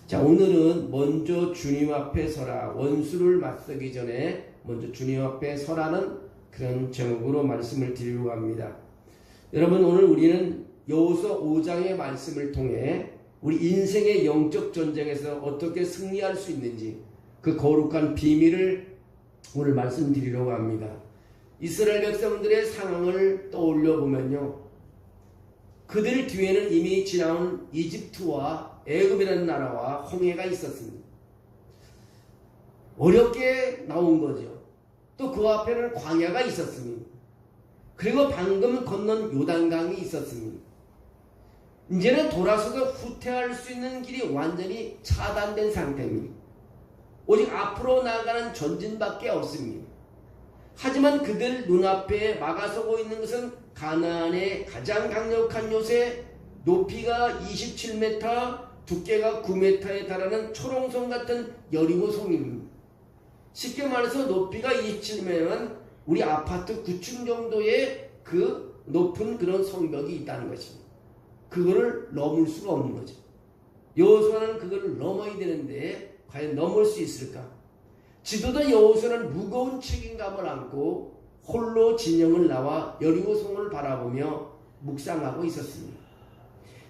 자, 오늘은 먼저 주님 앞에 서라, 원수를 맞서기 전에 먼저 주님 앞에 서라는 그런 제목으로 말씀을 드리려고 합니다. 여러분, 오늘 우리는 여호수아 5장의 말씀을 통해 우리 인생의 영적 전쟁에서 어떻게 승리할 수 있는지 그 거룩한 비밀을 오늘 말씀드리려고 합니다. 이스라엘 백성들의 상황을 떠올려 보면요, 그들 뒤에는 이미 지나온 이집트와 애굽이라는 나라와 홍해가 있었습니다. 어렵게 나온 거죠. 또 그 앞에는 광야가 있었습니다. 그리고 방금 건넌 요단강이 있었습니다. 이제는 돌아서도 후퇴할 수 있는 길이 완전히 차단된 상태입니다. 오직 앞으로 나아가는 전진밖에 없습니다. 하지만 그들 눈앞에 막아서고 있는 것은 가나안의 가장 강력한 요새, 높이가 27m, 두께가 9m에 달하는 초롱성 같은 여리고성입니다. 쉽게 말해서 높이가 27m면 우리 아파트 9층 정도의 그 높은 그런 성벽이 있다는 것입니다. 그거를 넘을 수가 없는 거죠. 여호수아는 그거를 넘어야 되는데 과연 넘을 수 있을까? 지도자 여호수아는 무거운 책임감을 안고 홀로 진영을 나와 여리고성을 바라보며 묵상하고 있었습니다.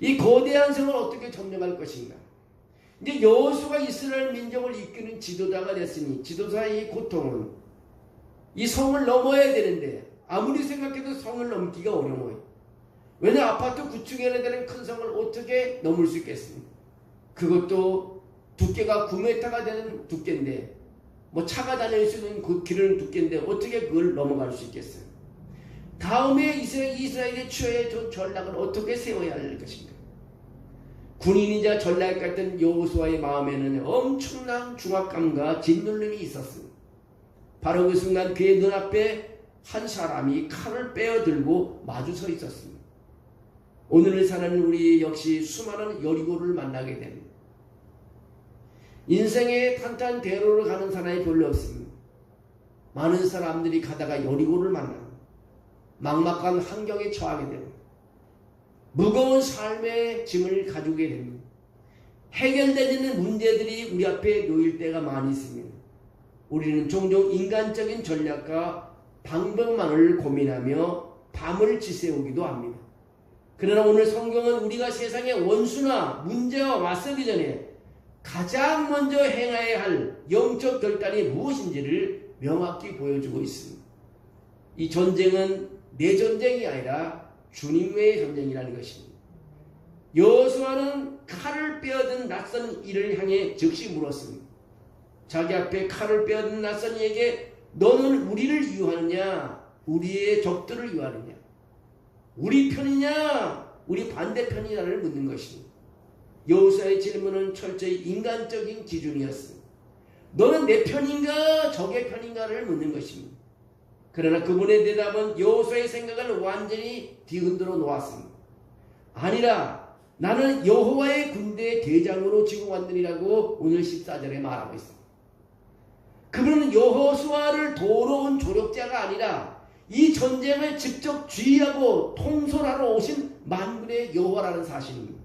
이 거대한 성을 어떻게 점령할 것인가? 이제 여호수아가 이스라엘 민족을 이끄는 지도자가 됐으니 지도자의 이 고통은 이 성을 넘어야 되는데 아무리 생각해도 성을 넘기가 어려워요. 왜냐, 아파트 9층에 되는 큰 성을 어떻게 넘을 수 있겠습니까? 그것도 두께가 9m가 되는 두께인데, 뭐 차가 다닐 수 있는 그 길은 두께인데 어떻게 그걸 넘어갈 수 있겠어요? 다음에 이스라엘의 취해야 전략을 어떻게 세워야 할 것인가? 군인이자 전략가 같은 여호수아의 마음에는 엄청난 중압감과 짓눌림이 있었습니다. 바로 그 순간 그의 눈앞에 한 사람이 칼을 빼어들고 마주 서 있었습니다. 오늘을 사는 우리 역시 수많은 여리고를 만나게 됩니다. 인생의 탄탄 대로를 가는 사람이 별로 없습니다. 많은 사람들이 가다가 여리고를 만납니다. 막막한 환경에 처하게 됩니다. 무거운 삶의 짐을 가지게 됩니다. 해결되지 않는 문제들이 우리 앞에 놓일 때가 많이 있습니다. 우리는 종종 인간적인 전략과 방법만을 고민하며 밤을 지새우기도 합니다. 그러나 오늘 성경은 우리가 세상의 원수나 문제와 맞서기 전에 가장 먼저 행해야 할 영적 결단이 무엇인지를 명확히 보여주고 있습니다. 이 전쟁은 내 전쟁이 아니라 주님의 전쟁이라는 것입니다. 여호수아는 칼을 빼어든 낯선 이를 향해 즉시 물었습니다. 자기 앞에 칼을 빼어든 낯선 이에게 너는 우리를 위하느냐, 우리의 적들을 위하느냐, 우리 편이냐, 우리 반대편이냐를 묻는 것입니다. 여호수아의 질문은 철저히 인간적인 기준이었습니다. 너는 내 편인가 적의 편인가를 묻는 것입니다. 그러나 그분의 대답은 여호수아의 생각을 완전히 뒤흔들어 놓았습니다. 아니라 나는 여호와의 군대의 대장으로 지고 왔느니라고 오늘 14절에 말하고 있습니다. 그분은 여호수아를 도우러 온 조력자가 아니라 이 전쟁을 직접 지휘하고 통솔하러 오신 만군의 여호와라는 사실입니다.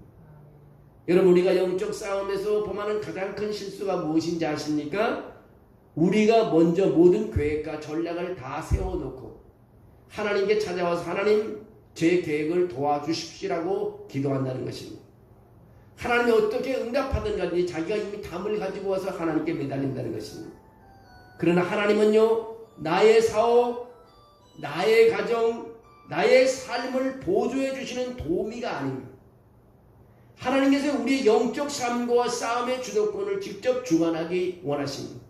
여러분, 우리가 영적 싸움에서 범하는 가장 큰 실수가 무엇인지 아십니까? 우리가 먼저 모든 계획과 전략을 다 세워놓고 하나님께 찾아와서 하나님, 제 계획을 도와주십시오라고 기도한다는 것입니다. 하나님이 어떻게 응답하든 간에 자기가 이미 담을 가지고 와서 하나님께 매달린다는 것입니다. 그러나 하나님은요, 나의 사업, 나의 가정, 나의 삶을 보조해 주시는 도우미가 아닙니다. 하나님께서 우리의 영적 삶과 싸움의 주도권을 직접 주관하기 원하십니다.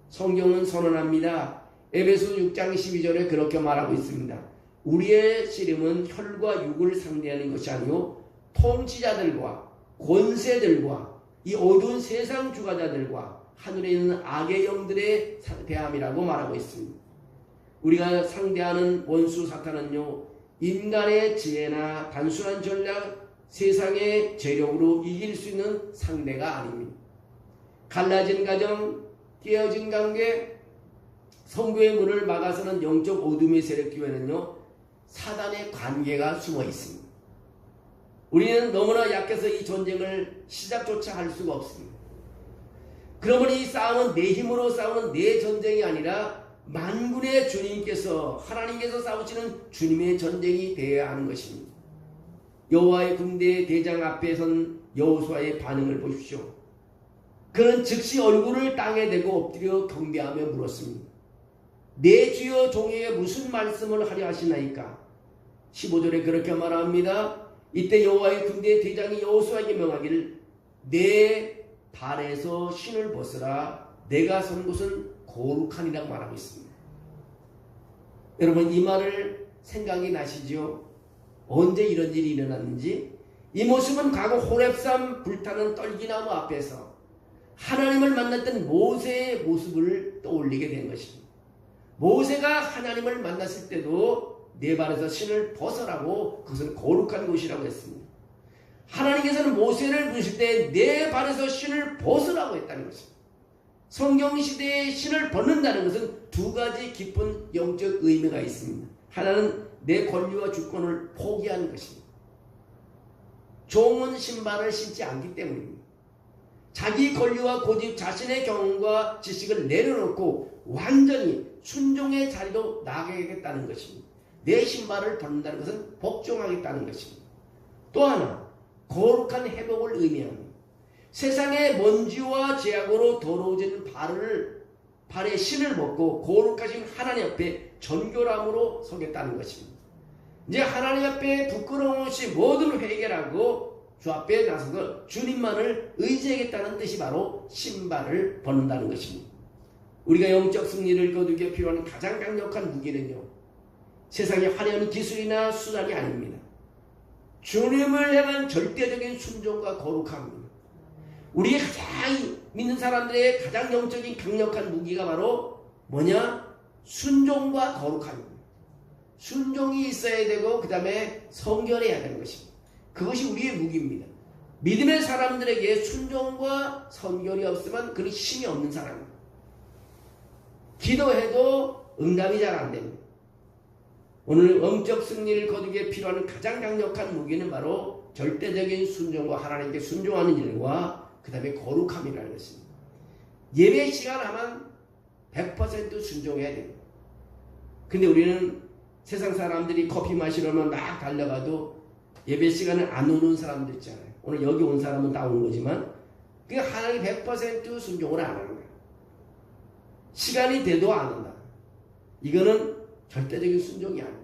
성경은 선언합니다. 에베소 6장 12절에 그렇게 말하고 있습니다. 우리의 씨름은 혈과 육을 상대하는 것이 아니요 통치자들과 권세들과 이 어두운 세상 주관자들과 하늘에 있는 악의 영들의 대함이라고 말하고 있습니다. 우리가 상대하는 원수 사탄은요, 인간의 지혜나 단순한 전략, 세상의 재력으로 이길 수 있는 상대가 아닙니다. 갈라진 가정, 깨어진 관계, 성교의 문을 막아서는 영적 어둠의 세력 뒤에는요, 사단의 관계가 숨어 있습니다. 우리는 너무나 약해서 이 전쟁을 시작조차 할 수가 없습니다. 그러므로 이 싸움은 내 힘으로 싸우는 내 전쟁이 아니라 만군의 주님께서 하나님께서 싸우시는 주님의 전쟁이 되어야 하는 것입니다. 여호와의 군대 대장 앞에 선 여호수아의 반응을 보십시오. 그는 즉시 얼굴을 땅에 대고 엎드려 경배하며 물었습니다. 내 주여 종에게 무슨 말씀을 하려 하시나이까? 15절에 그렇게 말합니다. 이때 여호와의 군대 대장이 여호수아에게 명하기를 내 발에서 신을 벗으라. 내가 선 곳은 거룩하니라고 말하고 있습니다. 여러분 이 말을 생각이 나시죠? 언제 이런 일이 일어났는지? 이 모습은 과거 호렙산 불타는 떨기나무 앞에서 하나님을 만났던 모세의 모습을 떠올리게 된 것입니다. 모세가 하나님을 만났을 때도 내 발에서 신을 벗어라고 그것은 거룩한 곳이라고 했습니다. 하나님께서는 모세를 부르실 때 내 발에서 신을 벗으라고 했다는 것입니다. 성경시대에 신을 벗는다는 것은 두 가지 깊은 영적 의미가 있습니다. 하나는 내 권리와 주권을 포기하는 것입니다. 종은 신발을 신지 않기 때문입니다. 자기 권리와 고집, 자신의 경험과 지식을 내려놓고 완전히 순종의 자리로 나가겠다는 것입니다. 내 신발을 벗는다는 것은 복종하겠다는 것입니다. 또 하나, 거룩한 회복을 의미합니다. 세상의 먼지와 죄악으로 더러워진 발에 신을 벗고 거룩하신 하나님 앞에 정결함으로 서겠다는 것입니다. 이제 하나님 앞에 부끄러움 없이 모든 회개하고 주 앞에 나서서 주님만을 의지하겠다는 뜻이 바로 신발을 벗는다는 것입니다. 우리가 영적 승리를 거두기에 필요한 가장 강력한 무기는요, 세상의 화려한 기술이나 수단이 아닙니다. 주님을 향한 절대적인 순종과 거룩함입니다. 우리 가장 믿는 사람들의 가장 영적인 강력한 무기가 바로 뭐냐? 순종과 거룩함입니다. 순종이 있어야 되고 그 다음에 성결해야 되는 것입니다. 그것이 우리의 무기입니다. 믿음의 사람들에게 순종과 성결이 없으면 그는 힘이 없는 사람입니다. 기도해도 응답이 잘 안 됩니다. 오늘 영적 승리를 거두기에 필요한 가장 강력한 무기는 바로 절대적인 순종과 하나님께 순종하는 일과 그 다음에 거룩함이라는 것입니다. 예배 시간 하면 100% 순종해야 됩니다. 근데 우리는 세상 사람들이 커피 마시려면 막 달려가도 예배 시간에 안 오는 사람들 있잖아요. 오늘 여기 온 사람은 다 온 거지만 그게 하나님 100% 순종을 안 하는 거예요. 시간이 돼도 안 한다. 이거는 절대적인 순종이 아니에요.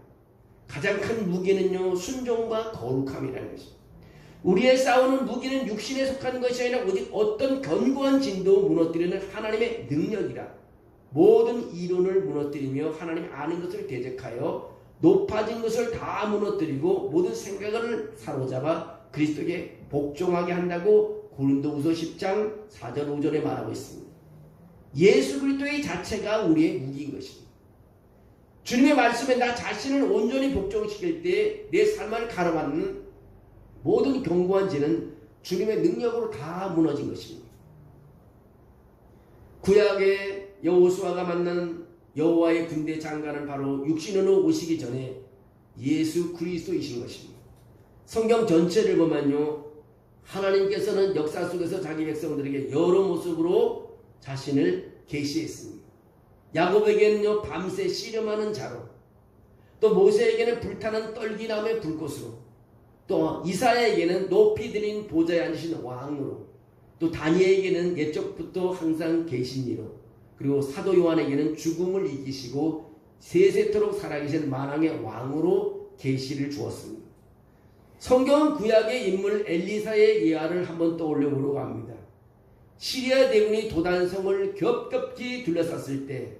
가장 큰 무기는요, 순종과 거룩함이라는 것입니다. 우리의 싸우는 무기는 육신에 속한 것이 아니라 오직 어떤 견고한 진도 무너뜨리는 하나님의 능력이라. 모든 이론을 무너뜨리며 하나님 아는 것을 대적하여 높아진 것을 다 무너뜨리고 모든 생각을 사로잡아 그리스도에게 복종하게 한다고 고린도후서 10장 4절 5절에 말하고 있습니다. 예수 그리스도의 자체가 우리의 무기인 것입니다. 주님의 말씀에 나 자신을 온전히 복종시킬 때 내 삶을 가로막는 모든 견고한 죄는 주님의 능력으로 다 무너진 것입니다. 구약의 여호수아가 만난 여호와의 군대 장관은 바로 육신으로 오시기 전에 예수 그리스도이신 것입니다. 성경 전체를 보면요, 하나님께서는 역사 속에서 자기 백성들에게 여러 모습으로 자신을 계시했습니다. 야곱에게는요, 밤새 씨름하는 자로, 또 모세에게는 불타는 떨기나무의 불꽃으로, 또 이사야에게는 높이 들인 보좌에 앉으신 왕으로, 또 다니엘에게는 옛적부터 항상 계신 이로, 그리고 사도 요한에게는 죽음을 이기시고 세세토록 살아계신 만왕의 왕으로 계시를 주었습니다. 성경은 구약의 인물 엘리사의 예화를 한번 떠올려 보려고 합니다. 시리아 대군이 도단성을 겹겹이 둘러쌌을 때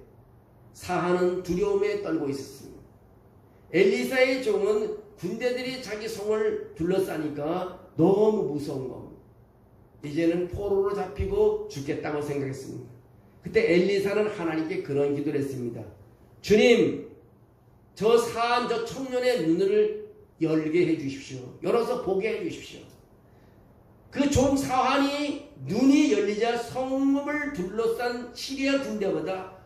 사하는 두려움에 떨고 있었습니다. 엘리사의 종은 군대들이 자기 성을 둘러싸니까 너무 무서운 겁니다. 이제는 포로로 잡히고 죽겠다고 생각했습니다. 그때 엘리사는 하나님께 그런 기도를 했습니다. 주님, 저 사한 저 청년의 눈을 열게 해주십시오. 열어서 보게 해주십시오. 그 종 사한이 눈이 열리자 성읍을 둘러싼 시리아 군대보다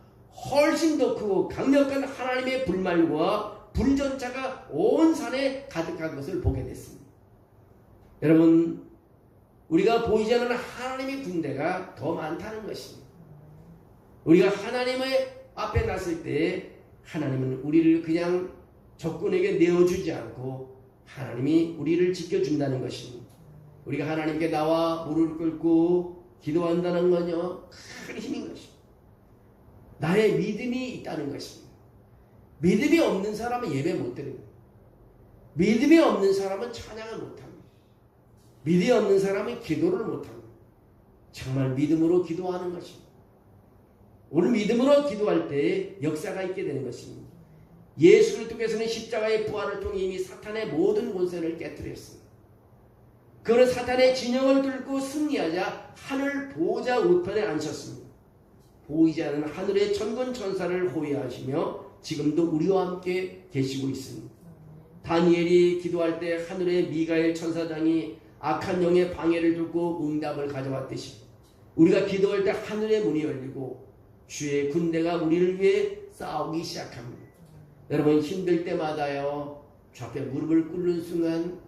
훨씬 더 크고 강력한 하나님의 불말과 불전차가 온 산에 가득한 것을 보게 됐습니다. 여러분, 우리가 보이지 않는 하나님의 군대가 더 많다는 것입니다. 우리가 하나님의 앞에 났을 때 하나님은 우리를 그냥 적군에게 내어주지 않고 하나님이 우리를 지켜준다는 것입니다. 우리가 하나님께 나와 무릎을 꿇고 기도한다는 건요, 큰 힘인 것입니다. 나의 믿음이 있다는 것입니다. 믿음이 없는 사람은 예배 못 드립니다. 믿음이 없는 사람은 찬양을 못합니다. 믿음이 없는 사람은 기도를 못합니다. 정말 믿음으로 기도하는 것입니다. 오늘 믿음으로 기도할 때 역사가 있게 되는 것입니다. 예수 그리스도께서는 십자가의 부활을 통해 이미 사탄의 모든 권세를 깨뜨렸습니다. 그는 사탄의 진영을 뚫고 승리하자 하늘 보호자 우편에 앉으셨습니다. 보이지 않는 하늘의 천군 천사를 호위하시며 지금도 우리와 함께 계시고 있습니다. 다니엘이 기도할 때 하늘의 미가엘 천사장이 악한 영의 방해를 뚫고 응답을 가져왔듯이 우리가 기도할 때 하늘의 문이 열리고 주의 군대가 우리를 위해 싸우기 시작합니다. 여러분 힘들 때마다요, 주 앞에 무릎을 꿇는 순간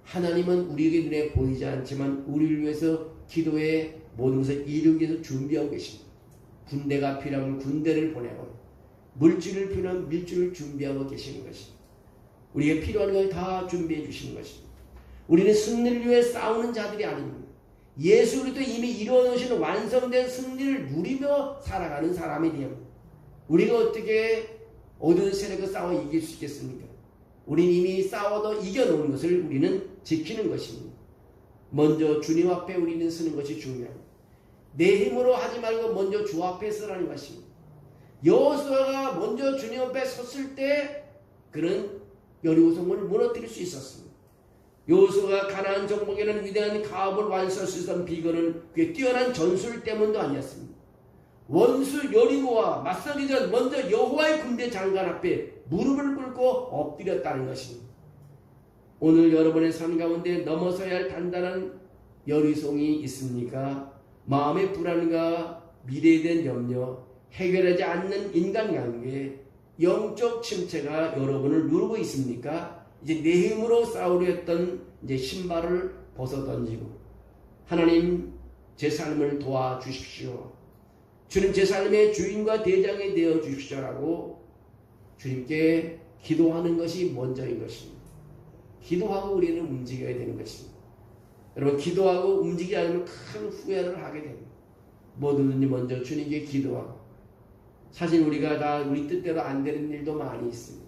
하나님은 우리에게 눈에 보이지 않지만 우리를 위해서 기도의 모든 것을 이루기 위해서 준비하고 계십니다. 군대가 필요하면 군대를 보내고 물질을 필요하면 물질을 준비하고 계시는 것입니다. 우리에게 필요한 걸 다 준비해 주시는 것입니다. 우리는 승리를 위해 싸우는 자들이 아닙니다. 예수 그리스도 이미 이루어놓으신 완성된 승리를 누리며 살아가는 사람이 되어 우리가 어떻게 어두운 세력과 싸워 이길 수 있겠습니까? 우리는 이미 싸워도 이겨놓은 것을 우리는 지키는 것입니다. 먼저 주님 앞에 우리는 서는 것이 중요합니다. 내 힘으로 하지 말고 먼저 주 앞에 서라는 것입니다. 여호수아가 먼저 주님 앞에 섰을 때 그는 여리고 성문을 무너뜨릴 수 있었습니다. 여호수아가 가나안 정복에는 위대한 가업을 완수할 수 있었던 비결은 그의 뛰어난 전술 때문도 아니었습니다. 원수 여리고와 맞서기 전 먼저 여호와의 군대 장관 앞에 무릎을 꿇고 엎드렸다는 것입니다. 오늘 여러분의 삶 가운데 넘어서야 할 단단한 여리송이 있습니까? 마음의 불안과 미래에 대한 염려, 해결하지 않는 인간관계, 영적 침체가 여러분을 누르고 있습니까? 이제 내 힘으로 싸우려 했던 이제 신발을 벗어 던지고 하나님 제 삶을 도와주십시오. 주님 제 삶의 주인과 대장이 되어 주십시오라고 주님께 기도하는 것이 먼저인 것입니다. 기도하고 우리는 움직여야 되는 것입니다. 여러분 기도하고 움직이지 않으면 큰 후회를 하게 됩니다. 뭐든지 먼저 주님께 기도하고 사실 우리가 다 우리 뜻대로 안 되는 일도 많이 있습니다.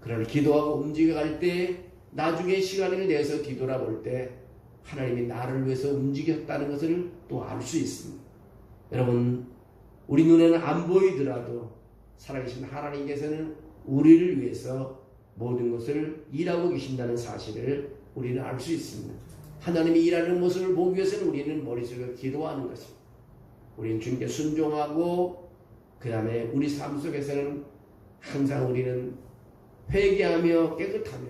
그러나 기도하고 움직여갈 때 나중에 시간을 내서 뒤돌아볼 때 하나님이 나를 위해서 움직였다는 것을 또 알 수 있습니다. 여러분 우리 눈에는 안 보이더라도 살아계신 하나님께서는 우리를 위해서 모든 것을 일하고 계신다는 사실을 우리는 알 수 있습니다. 하나님이 일하는 모습을 보기 위해서는 우리는 머릿속에 기도하는 것입니다. 우리는 주님께 순종하고 그 다음에 우리 삶 속에서는 항상 우리는 회개하며 깨끗하며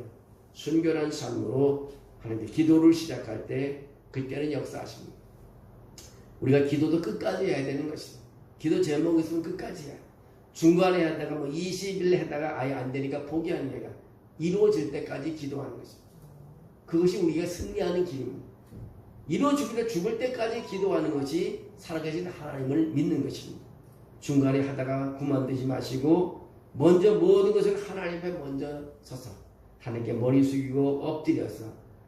순결한 삶으로 하나님께 기도를 시작할 때 그때는 역사하십니다. 우리가 기도도 끝까지 해야 되는 것입니다. 기도 제목 있으면 끝까지 해야. 중간에 하다가 20일 하다가 아예 안 되니까 포기하는 게 아니라 이루어질 때까지 기도하는 것입니다. 그것이 우리가 승리하는 길입니다. 이루어지기를 죽을 때까지 기도하는 것이 살아계신 하나님을 믿는 것입니다. 중간에 하다가 그만두지 마시고 먼저 모든 것을 하나님 앞에 먼저 서서 하나님께 머리 숙이고 엎드려서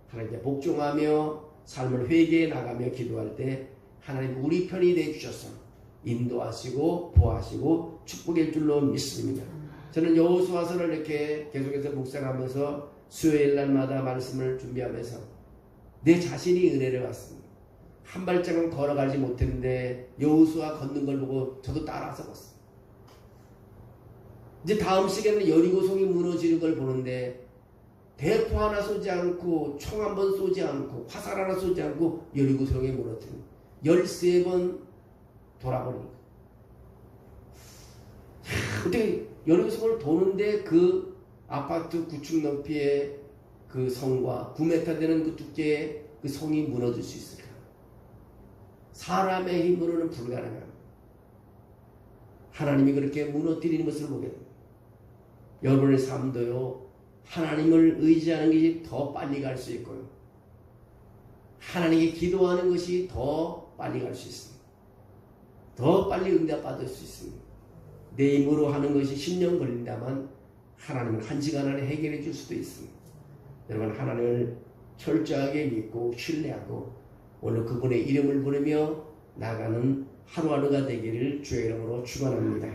하나님께 복종하며 삶을 회개해 나가며 기도할 때 하나님 우리 편이 되어주셔서 인도하시고 보호하시고 축복일 줄로 믿습니다. 저는 여호수아서를 이렇게 계속해서 묵상하면서 수요일 날마다 말씀을 준비하면서 내 자신이 은혜를 받습니다. 한 발짝은 걸어가지 못했는데 여호수아 걷는 걸 보고 저도 따라서 걷습니다. 이제 다음 시간에는 여리고성이 무너지는 걸 보는데 대포 하나 쏘지 않고 총 한 번 쏘지 않고 화살 하나 쏘지 않고 여리고성이 무너집니다. 13번 돌아버리니까 어떻게 여리고성을 도는데 그 아파트 9층 높이의 그 성과 9m 되는 그 두께의 그 성이 무너질 수 있을까? 사람의 힘으로는 불가능합니다. 하나님이 그렇게 무너뜨리는 것을 보게 됩니다. 여러분의 삶도요, 하나님을 의지하는 것이 더 빨리 갈 수 있고요. 하나님께 기도하는 것이 더 빨리 갈 수 있습니다. 더 빨리 응답받을 수 있습니다. 내 힘으로 하는 것이 10년 걸린다면 하나님은 1시간 안에 해결해 줄 수도 있습니다. 여러분, 하나님을 철저하게 믿고 신뢰하고 오늘 그분의 이름을 부르며 나가는 하루하루가 되기를 주의 이름으로 축원합니다.